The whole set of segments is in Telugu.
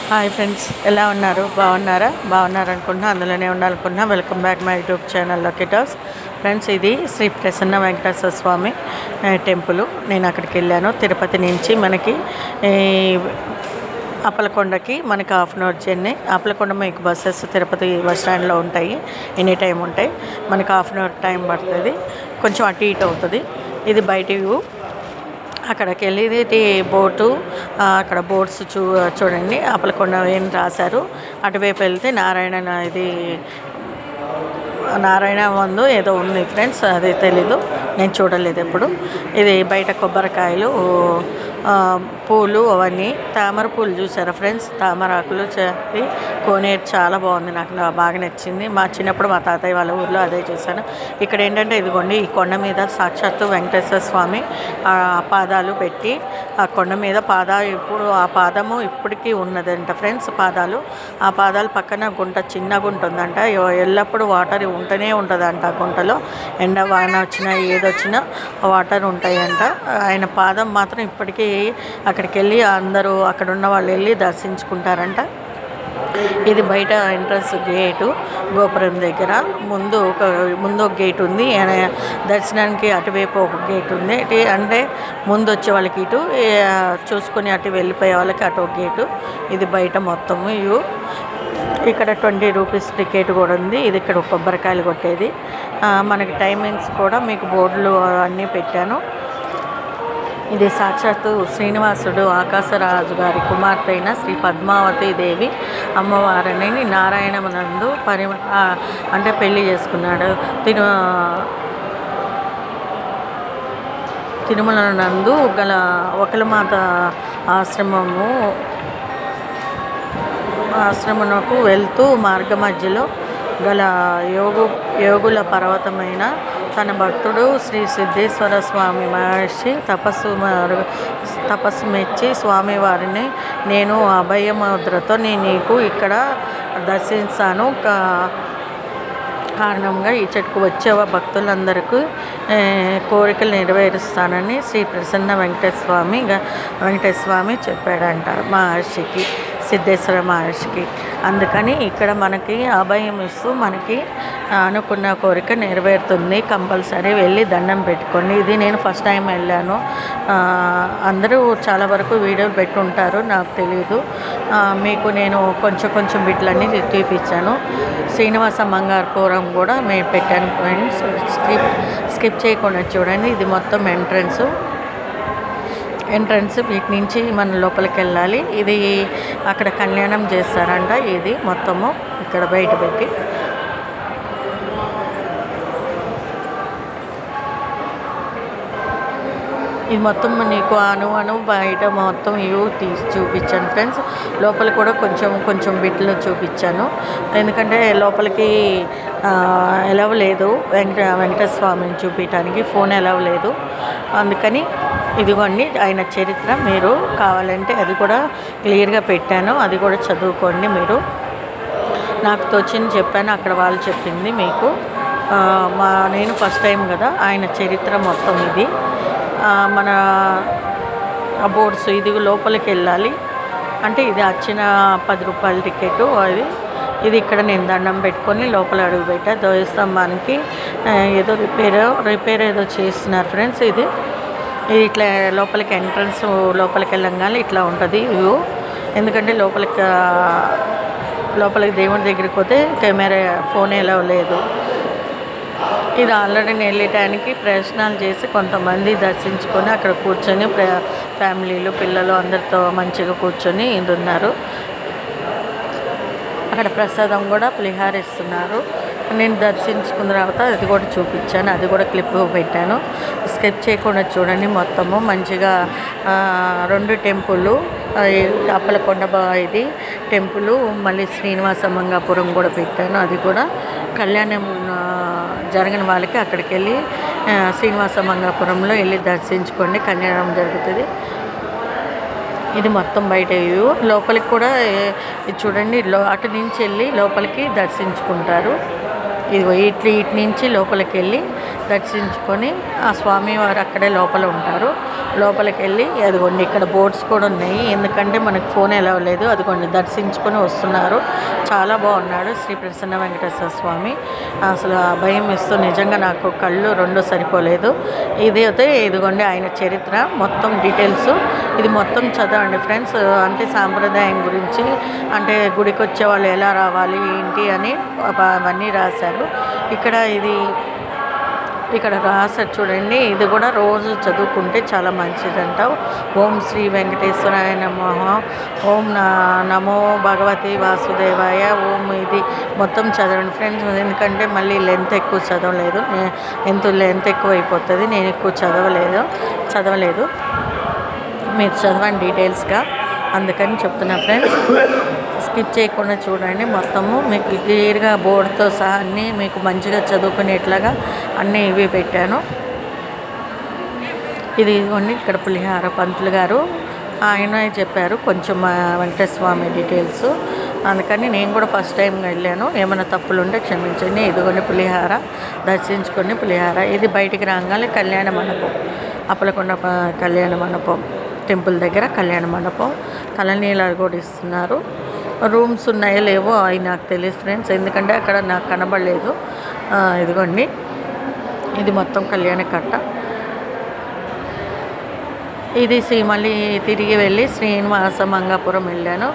హాయ్ ఫ్రెండ్స్, ఎలా ఉన్నారు? బాగున్నారు అనుకుంటున్నా, అందులోనే ఉండాలనుకుంటున్నా. Welcome back my YouTube channel Lucky Talks. Friends, ఇది శ్రీ ప్రసన్న వెంకటేశ్వర స్వామి టెంపుల్. నేను అక్కడికి వెళ్ళాను. తిరుపతి నుంచి మనకి అప్పలకొండకి మనకి half an hour journey. Appalakonda మీకు బస్సెస్ తిరుపతి బస్ స్టాండ్లో ఉంటాయి, ఎనీ టైం ఉంటాయి. మనకి హాఫ్ అన్ అవర్ టైం పడుతుంది, కొంచెం అటు ఇటు అవుతుంది. ఇది బయట వ్యూ. అక్కడికి వెళ్ళి బోటు, అక్కడ బోట్స్ చూడండి. అప్పలకొండ ఏం రాశారు. అటువైపు వెళ్తే నారాయణ వందు ఏదో ఉంది ఫ్రెండ్స్, అది తెలీదు, నేను చూడలేదు ఎప్పుడు. ఇది బయట కొబ్బరికాయలు, పూలు, అవన్నీ తామర పూలు చూసారా ఫ్రెండ్స్? తామర ఆకులు కోనేరు చాలా బాగుంది, నాకు బాగా నచ్చింది. మా చిన్నప్పుడు మా తాతయ్య వాళ్ళ ఊర్లో అదే చూశాను. ఇక్కడ ఏంటంటే ఇదిగోండి, ఈ కొండ మీద సాక్షాత్తు వెంకటేశ్వర స్వామి పాదాలు పెట్టి, ఆ కొండ మీద ఆ పాదము ఇప్పటికీ ఉన్నదంట ఫ్రెండ్స్. ఆ పాదాలు పక్కన చిన్న గుంట ఉందంట. ఎల్లప్పుడూ వాటర్ ఉంటూనే ఉంటుందంట. ఆ గుంటలో ఎండ వాన వచ్చినా ఏదొచ్చినా వాటర్ ఉంటాయంట. ఆయన పాదం మాత్రం ఇప్పటికీ అక్కడికి వెళ్ళి అందరూ అక్కడ ఉన్న వాళ్ళు వెళ్ళి దర్శించుకుంటారంట. ఇది బయట ఎంట్రన్స్ గేటు, గోపురం దగ్గర ముందు ఒక గేట్ ఉంది. దర్శనానికి అటువైపు ఒక గేట్ ఉంది. అంటే ముందు వచ్చే వాళ్ళకి ఇటు, చూసుకొని అటు వెళ్ళిపోయే వాళ్ళకి అటు ఒక గేటు. ఇది బయట మొత్తము ఇక్కడ 20 రూపీస్ టికెట్ కూడా ఉంది. ఇది ఇక్కడ కొబ్బరికాయలు కొట్టేది. మనకి టైమింగ్స్ కూడా మీకు బోర్డులు అన్నీ పెట్టాను. ఇది సాక్షాత్తు శ్రీనివాసుడు ఆకాశరాజు గారి కుమార్తె అయిన శ్రీ పద్మావతి దేవి అమ్మవారిని నారాయణమునందు అంటే పెళ్లి చేసుకున్నాడు. తిరుమల నందు గల ఒకలమాత ఆశ్రమమునకు వెళ్తూ మార్గ మధ్యలో గల యోగుల పర్వతమైన తన భక్తుడు శ్రీ సిద్ధేశ్వర స్వామి మహర్షి తపస్సు మెచ్చి స్వామివారిని, నేను అభయముద్రతో నీకు ఇక్కడ దర్శించాను కారణంగా ఈ చెట్టుకు వచ్చే భక్తులందరికీ కోరికలు నెరవేరుస్తానని శ్రీ ప్రసన్న వెంకటేశ్వర స్వామి చెప్పాడంట మహర్షికి, సిద్ధేశ్వర మహర్షికి. అందుకని ఇక్కడ మనకి అభయం ఇస్తూ మనకి అనుకున్న కోరిక నెరవేరుతుంది. కంపల్సరీ వెళ్ళి దండం పెట్టుకోండి. ఇది నేను ఫస్ట్ టైం వెళ్ళాను. అందరూ చాలా వరకు వీడియోలు పెట్టుంటారు, నాకు తెలియదు. మీకు నేను కొంచెం బిట్లన్నీ చూపించాను. శ్రీనివాస మంగారపురం కూడా మేము పెట్టాను ఫ్రెండ్స్. స్కిప్ చేయకుండా చూడండి. ఇది మొత్తం ఎంట్రన్స్. వీటి నుంచి మనం లోపలికి వెళ్ళాలి. ఇది అక్కడ కళ్యాణం చేస్తారంట. ఇది మొత్తము ఇక్కడ బయట పెట్టి, ఇది మొత్తం నీకు అను బయట మొత్తం తీసి చూపించాను ఫ్రెండ్స్. లోపల కూడా కొంచెం బిట్లు చూపించాను. ఎందుకంటే లోపలికి ఎలవ్ లేదు, వెంకటేశ్వర స్వామిని చూపించడానికి ఫోన్ ఎలవ్ లేదు. అందుకని ఇదిగోండి ఆయన చరిత్ర. మీరు కావాలంటే అది కూడా క్లియర్గా పెట్టాను, అది కూడా చదువుకోండి. మీరు నాకు తోచింది చెప్పాను, అక్కడ వాళ్ళు చెప్పింది మీకు. నేను ఫస్ట్ టైం కదా, ఆయన చరిత్ర మొత్తం ఇది. మన బోర్డ్స్ ఇది లోపలికి వెళ్ళాలి అంటే ఇది వచ్చిన 10 రూపాయల టికెట్. ఇది ఇక్కడ నేను దండం పెట్టుకొని లోపల అడుగు పెట్టా. ధ్వజస్తంభానికి ఏదో రిపేర్ ఏదో చేస్తున్నారు ఫ్రెండ్స్. ఇది ఇట్లా లోపలికి ఎంట్రన్స్, లోపలికి వెళ్ళంగానే ఇట్లా ఉంటుంది వ్యూ. ఎందుకంటే లోపలికి దేవుడి దగ్గరికి పోతే కెమెరా ఫోన్ ఎలా లేదు. ఇది ఆల్రెడీ వెళ్ళటానికి ప్రయత్నాలు చేసి కొంతమంది దర్శించుకొని అక్కడ కూర్చొని ఫ్యామిలీలు, పిల్లలు అందరితో మంచిగా కూర్చొని ఉన్నారు. అక్కడ ప్రసాదం కూడా పులిహార ఇస్తున్నారు. నేను దర్శించుకున్న తర్వాత అది కూడా చూపించాను, అది కూడా క్లిప్ పెట్టాను. స్కిప్ చేయకుండా చూడండి. మొత్తము మంచిగా 2 టెంపుల్, అప్పలకొండ ఇది టెంపుల్, మళ్ళీ శ్రీనివాస మంగాపురం కూడా పెట్టాను. అది కూడా కళ్యాణం జరిగిన వాళ్ళకి అక్కడికి వెళ్ళి శ్రీనివాస మంగాపురంలో వెళ్ళి దర్శించుకోండి, కళ్యాణం జరుగుతుంది. ఇది మొత్తం బయట వ్యూ. లోపలికి కూడా చూడండి, అటు నుంచి వెళ్ళి లోపలికి దర్శించుకుంటారు. ఇటు నుంచి లోపలికి వెళ్ళి దర్శించుకొని ఆ స్వామివారు అక్కడే లోపల ఉంటారు. లోపలికి వెళ్ళి అదిగోండి ఇక్కడ బోర్డ్స్ కూడా ఉన్నాయి, ఎందుకంటే మనకు ఫోన్ ఎలా లేదు. అదిగోండి దర్శించుకొని వస్తున్నారు. చాలా బాగున్నాడు శ్రీ ప్రసన్న వెంకటేశ్వర స్వామి. అసలు ఆ భయం ఇస్తూ నిజంగా నాకు కళ్ళు రెండు సరిపోలేదు. ఇది అయితే ఇదిగోండి ఆయన చరిత్ర మొత్తం డీటెయిల్స్ ఇది మొత్తం చదవండి ఫ్రెండ్స్. అంటే సాంప్రదాయం గురించి, అంటే గుడికి వచ్చే వాళ్ళు ఎలా రావాలి ఏంటి అని అవన్నీ రాశారు. ఇక్కడ రాశారు చూడండి. ఇది కూడా రోజు చదువుకుంటే చాలా మంచిదంట. ఓం శ్రీ వెంకటేశ్వరాయ నమః, ఓం నమో భగవతి వాసుదేవాయ, ఓం ఇది మొత్తం చదవండి ఫ్రెండ్స్. ఎందుకంటే మళ్ళీ లెంత్ ఎక్కువ చదవలేదు, లెంత్ ఎక్కువ అయిపోతుంది. నేను ఎక్కువ చదవలేదు. మీరు చదవండి డీటెయిల్స్గా, అందుకని చెప్తున్నా ఫ్రెండ్స్. స్కిప్ చేయకుండా చూడండి. మొత్తము మీకు క్లియర్గా బోర్డుతో సహా అన్నీ మీకు మంచిగా చదువుకునేట్లాగా అన్నీ ఇవి పెట్టాను. ఇది ఇవ్వండి. ఇక్కడ పులిహార పంతులు గారు ఆయన చెప్పారు కొంచెం వెంకటేశ్వర స్వామి డీటెయిల్స్, అందుకని నేను కూడా ఫస్ట్ టైం వెళ్ళాను. ఏమైనా తప్పులు ఉంటే క్షమించండి. ఇదిగోండి పులిహార దర్శించుకొని పులిహార. ఇది బయటికి రాగానే కళ్యాణ మండపం, అప్పలకొండ కళ్యాణ మండపం టెంపుల్ దగ్గర కళ్యాణ మండపం. తలనీళ్ళు కూడా ఇస్తున్నారు. రూమ్స్ ఉన్నాయో లేవో అవి నాకు తెలియదు ఫ్రెండ్స్, ఎందుకంటే అక్కడ నాకు కనబడలేదు. ఇదిగోండి ఇది మొత్తం కళ్యాణ కట్ట. ఇది మళ్ళీ తిరిగి వెళ్ళి శ్రీనివాస మంగాపురం వెళ్ళాను.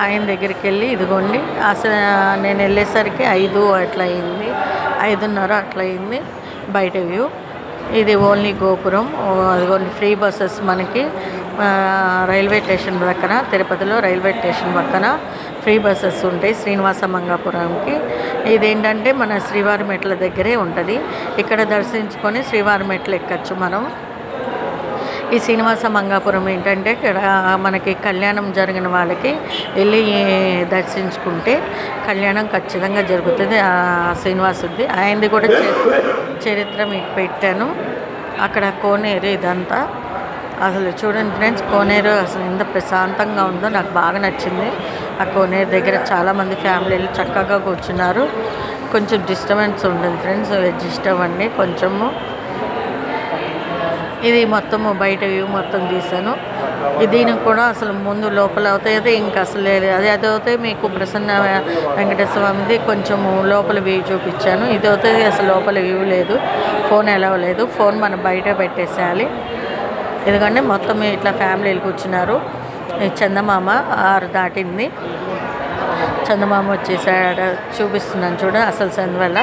ఆయన దగ్గరికి వెళ్ళి ఇదిగోండి అసలు నేను వెళ్ళేసరికి 5 అట్లా అయింది, 5:30 అట్లా అయింది. బయట వ్యూ ఇది ఓన్లీ గోపురం. అదిగోండి ఫ్రీ బస్సెస్ మనకి రైల్వే స్టేషన్ పక్కన, తిరుపతిలో రైల్వే స్టేషన్ పక్కన ఫ్రీ బస్సెస్ ఉంటాయి శ్రీనివాస మంగాపురంకి. ఇదేంటంటే మన శ్రీవారి మెట్ల దగ్గరే ఉంటుంది. ఇక్కడ దర్శించుకొని శ్రీవారి మెట్లు ఎక్కచ్చు మనం. ఈ శ్రీనివాస మంగాపురం ఏంటంటే ఇక్కడ మనకి కళ్యాణం జరిగిన వాళ్ళకి వెళ్ళి దర్శించుకుంటే కళ్యాణం ఖచ్చితంగా జరుగుతుంది. ఆ శ్రీనివాసుది ఆయనది కూడా చరిత్ర మీకు పెట్టాను. అక్కడ కోనేరు ఇదంతా అసలు చూడండి ఫ్రెండ్స్. కోనేరు అసలు ఎంత ప్రశాంతంగా ఉందో నాకు బాగా నచ్చింది. ఆ కోనేరు దగ్గర చాలామంది ఫ్యామిలీలు చక్కగా కూర్చున్నారు. కొంచెం డిస్టర్బెన్స్ ఉండదు ఫ్రెండ్స్, వెజ్ ఇష్టం అండి కొంచెము. ఇది మొత్తము బయట వ్యూ మొత్తం తీసాను. దీనికి కూడా అసలు ముందు లోపల అవుతాయి ఇంకా అసలు లేదు. అది అవుతాయి మీకు ప్రసన్న వెంకటేశ్వర స్వామిది కొంచెము లోపల వ్యూ చూపించాను. ఇది అవుతుంది అసలు లోపల వ్యూ లేదు, ఫోన్ ఎలా లేదు. ఫోన్ మనం బయట పెట్టేసేయాలి. ఎందుకంటే మొత్తం ఇట్లా ఫ్యామిలీలు కూర్చున్నారు. చందమామ 6 దాటింది. చందమామ వచ్చేసాడు చూపిస్తున్నాను చూడ అసలు సందువల్ల.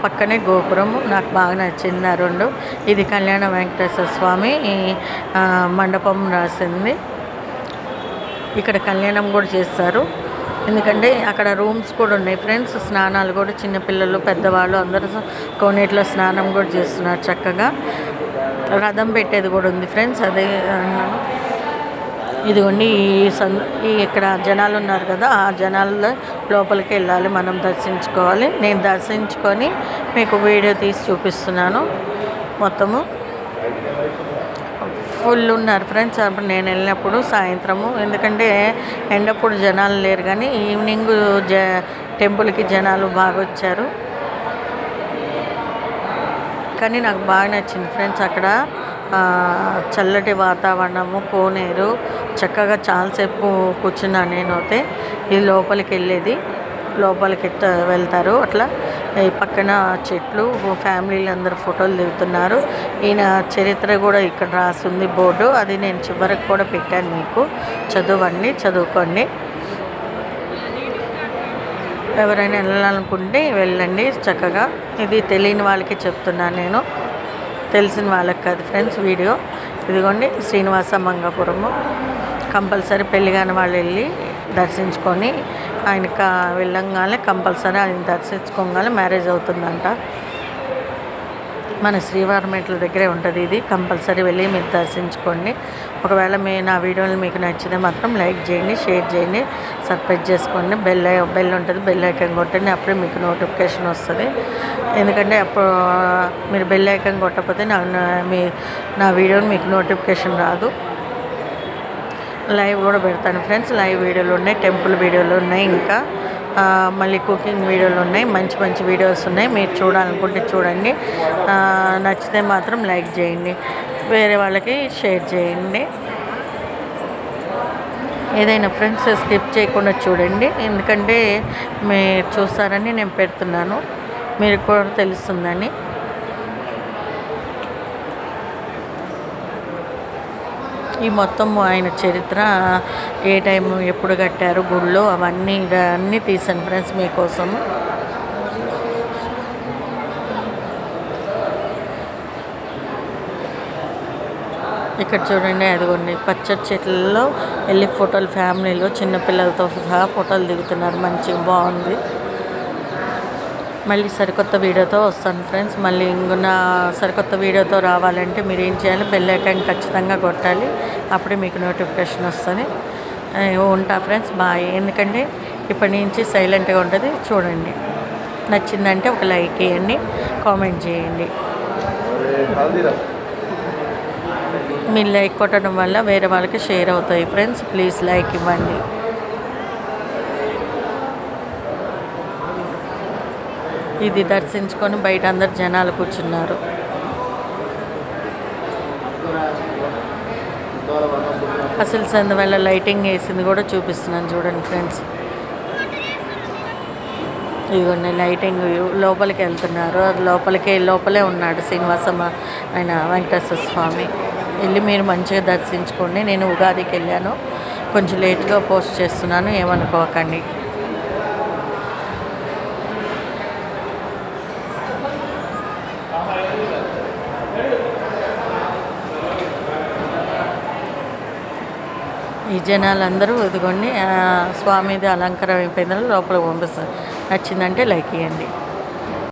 పక్కనే గోపురం నాకు బాగా నచ్చింది ఆ 2. ఇది కళ్యాణ వెంకటేశ్వర స్వామి మండపం రాసింది. ఇక్కడ కళ్యాణం కూడా చేస్తారు, ఎందుకంటే అక్కడ రూమ్స్ కూడా ఉన్నాయి ఫ్రెండ్స్. స్నానాలు కూడా చిన్నపిల్లలు పెద్దవాళ్ళు అందరూ కోనేటిలో స్నానం కూడా చేస్తున్నారు చక్కగా. రథం పెట్టేది కూడా ఉంది ఫ్రెండ్స్. అదే ఇదిగోండి ఇక్కడ జనాలు ఉన్నారు కదా, ఆ జనాల లోపలికి వెళ్ళాలి, మనం దర్శించుకోవాలి. నేను దర్శించుకొని మీకు వీడియో తీసి చూపిస్తున్నాను. మొత్తము ఫుల్ ఉన్నారు ఫ్రెండ్స్. అప్పుడు నేను వెళ్ళినప్పుడు సాయంత్రము, ఎందుకంటే ఎండప్పుడు జనాలు లేరు, కానీ ఈవినింగ్ టెంపుల్కి జనాలు బాగా వచ్చారు. కానీ నాకు బాగా నచ్చింది ఫ్రెండ్స్. అక్కడ చల్లటి వాతావరణము, కోనేరు, చక్కగా చాలాసేపు కూర్చున్నాను నేనైతే. ఇది లోపలికి వెళ్ళేది, లోపలికి వెళ్తారు అట్లా. ఈ పక్కన చెట్లు, ఫ్యామిలీలు అందరూ ఫోటోలు దిగుతున్నారు. ఈయన చరిత్ర కూడా ఇక్కడ రాసింది బోర్డు, అది నేను చివరికి కూడా పెట్టాను, మీకు చదువుకోండి. ఎవరైనా వెళ్ళాలనుకుంటే వెళ్ళండి చక్కగా. ఇది తెలియని వాళ్ళకి చెప్తున్నాను నేను, తెలిసిన వాళ్ళకి కాదు ఫ్రెండ్స్ వీడియో. ఇదిగోండి శ్రీనివాస మంగాపురము. కంపల్సరీ పెళ్ళిగాని వాళ్ళు వెళ్ళి దర్శించుకొని ఆయనకి వెళ్ళంగానే కంపల్సరీ ఆయన దర్శించుకోగానే మ్యారేజ్ అవుతుందంట. మన శ్రీవారి మెట్ల దగ్గరే ఉంటుంది ఇది. కంపల్సరీ వెళ్ళి మీరు దర్శించుకోండి. ఒకవేళ నా వీడియోలు మీకు నచ్చితే మాత్రం లైక్ చేయండి, షేర్ చేయండి, సబ్స్క్రైబ్ చేసుకోండి. బెల్ ఉంటుంది, బెల్ ఐకాన్ కొట్టండి, అప్పుడే మీకు నోటిఫికేషన్ వస్తుంది. ఎందుకంటే అప్పుడు మీరు బెల్ ఐకాన్ కొట్టకపోతే నా వీడియోని మీకు నోటిఫికేషన్ రాదు. లైవ్ కూడా పెడతాను ఫ్రెండ్స్. లైవ్ వీడియోలు ఉన్నాయి, టెంపుల్ వీడియోలు ఉన్నాయి, ఇంకా మళ్ళీ కుకింగ్ వీడియోలు ఉన్నాయి, మంచి మంచి వీడియోస్ ఉన్నాయి. మీరు చూడాలనుకుంటే చూడండి, నచ్చితే మాత్రం లైక్ చేయండి. వేరే వాళ్ళకి షేర్ చేయండి. ఏదైనా ఫ్రెండ్స్ స్కిప్ చేయకుండా చూడండి, ఎందుకంటే మీరు చూస్తారని నేను పెడుతున్నాను, మీరు కూడా తెలుస్తుందని. ఈ మొత్తం ఆయన చరిత్ర, ఏ టైం ఎప్పుడు కట్టారు గుళ్ళు అవన్నీ తీసాను ఫ్రెండ్స్ మీకోసము. ఇక్కడ చూడండి, అదిగోండి పచ్చడి చెట్లలో వెళ్ళి ఫోటోలు ఫ్యామిలీలో చిన్నపిల్లలతో సహా ఫోటోలు దిగుతున్నారు. మంచిగా బాగుంది. మళ్ళీ సరికొత్త వీడియోతో వస్తాను ఫ్రెండ్స్. మళ్ళీ ఇంకొన్న సరికొత్త వీడియోతో రావాలంటే మీరు ఏం చేయాలి, బెల్ ఐకాన్ ఖచ్చితంగా కొట్టాలి, అప్పుడే మీకు నోటిఫికేషన్ వస్తుంది. ఉంటా ఫ్రెండ్స్, బాయ్. ఎందుకంటే ఇప్పటి నుంచి సైలెంట్గా ఉంటుంది. చూడండి, నచ్చిందంటే ఒక లైక్ వేయండి, కామెంట్ చేయండి. మీరు లైక్ కొట్టడం వల్ల వేరే వాళ్ళకి షేర్ అవుతాయి ఫ్రెండ్స్. ప్లీజ్ లైక్ ఇవ్వండి. ఇది దర్శించుకొని బయట అందరు జనాలు కూర్చున్నారు. అసలు సందువల్ల లైటింగ్ వేసింది కూడా చూపిస్తున్నాను చూడండి ఫ్రెండ్స్. ఇదిగోండి లైటింగ్. లోపలికి వెళ్తున్నారు. లోపలే ఉన్నాడు శ్రీనివాసమ్మ ఆయన వెంకటేశ్వర స్వామి. వెళ్ళి మీరు మంచిగా దర్శించుకోండి. నేను ఉగాదికి వెళ్ళాను, కొంచెం లేట్గా పోస్ట్ చేస్తున్నాను, ఏమనుకోకండి. ఈ జనాలందరూ ఇదిగోండి స్వామిది అలంకారం అయిపోయిందని లోపలికి పంపిస్తారు. నచ్చిందంటే లైక్ ఇవ్వండి.